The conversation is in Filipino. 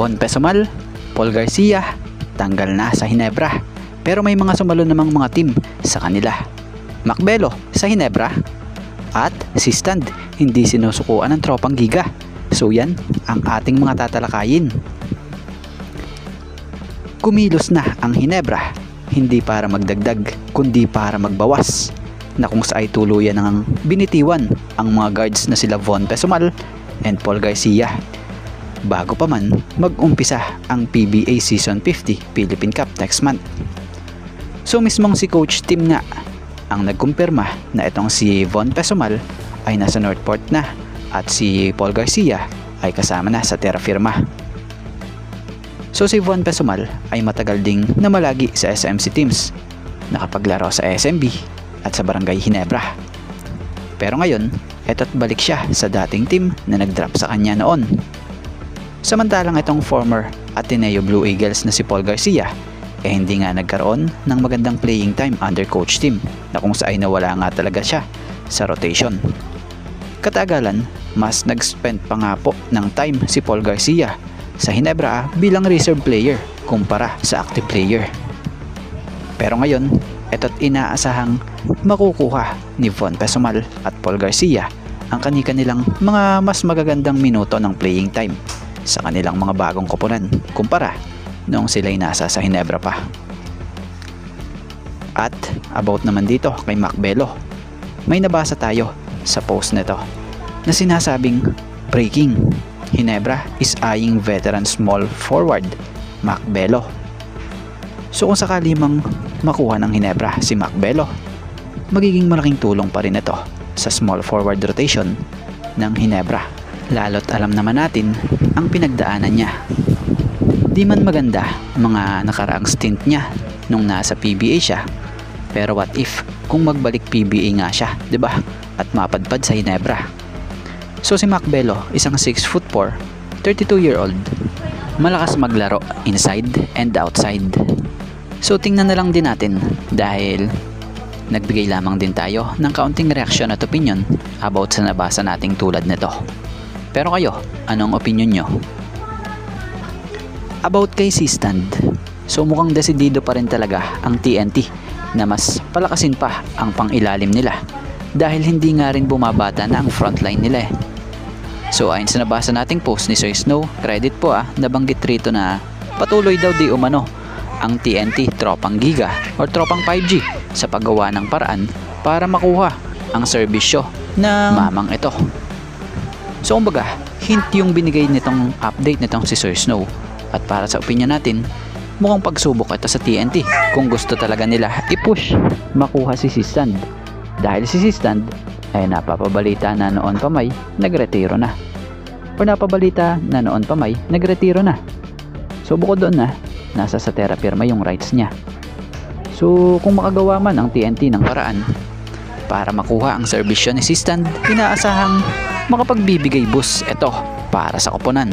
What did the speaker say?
Von Pesumal, Paul Garcia, tanggal na sa Hinebra. Pero may mga sumalo namang mga team sa kanila. Mac Belo sa Hinebra at si Stand hindi sinusukuan ng tropang Giga. So yan ang ating mga tatalakayin. Kumilos na ang Hinebra, hindi para magdagdag kundi para magbawas, na kung sa ay tuluyan ng binitiwan ang mga guards na sila Von Pesumal and Paul Garcia bago pa man mag-umpisa ang PBA Season 50 Philippine Cup next month. So mismong si Coach Tim nga ang nagkumpirma na itong si Von Pesumal ay nasa Northport na at si Paul Garcia ay kasama na sa Terra Firma. So si Von Pesumal ay matagal ding namalagi sa SMC teams, nakapaglaro sa SMB at sa Barangay Hinebra. Pero ngayon, eto't balik siya sa dating team na nag-drop sa kanya noon. Samantalang itong former Ateneo Blue Eagles na si Paul Garcia hindi nga nagkaroon ng magandang playing time under Coach Tim, na kung saan nawala nga talaga siya sa rotation. Katagalan, mas nag-spend pa nga po ng time si Paul Garcia sa Hinebra bilang reserve player kumpara sa active player. Pero ngayon, eto't inaasahang makukuha ni Von Pesumal at Paul Garcia ang kanilang mga mas magagandang minuto ng playing time sa kanilang mga bagong koponan kumpara noong sila'y nasa sa Hinebra pa. At about naman dito kay Mac Belo, may nabasa tayo sa post nito na sinasabing breaking, Hinebra is eyeing veteran small forward Mac Belo. So kung sakali mang makuha ng Hinebra si Mac Belo, magiging malaking tulong pa rin ito sa small forward rotation ng Hinebra, lalo't alam naman natin ang pinagdaanan niya. Di man maganda mga nakaraang stint niya nung nasa PBA siya, pero what if kung magbalik PBA nga siya, 'di ba? At mapadpad sa Hinebra. So si Mac Belo, isang 6'4", 32-year-old, malakas maglaro inside and outside. So tingnan na lang din natin dahil nagbigay lamang din tayo ng kaunting reaksyon at opinion about sa nabasa nating tulad nito. Pero kayo, anong opinion nyo? About kay C-Stand, so mukhang desidido pa rin talaga ang TNT na mas palakasin pa ang pangilalim nila dahil hindi nga rin bumabata na ang frontline nila eh. So ayon sa nabasa nating post ni Sir Snow, credit po nabanggit rito na patuloy daw di umano ang TNT tropang Giga or tropang 5G sa paggawa ng paraan para makuha ang serbisyo ng mamang ito. So kumbaga, hint yung binigay nitong update nitong si Sir Snow. At para sa opinion natin, mukhang pagsubok ito sa TNT kung gusto talaga nila i-push makuha si C-Stand. Dahil si C-Stand ay napapabalita na noon pa may nagretiro na. O napabalita na noon pa may nagretiro na. So bukod doon nasa sa Terra Firma yung rights niya. So kung makagawa man ang TNT ng paraan para makuha ang serbisyo ni C-Stand, inaasahang makapagbibigay boost ito para sa koponan.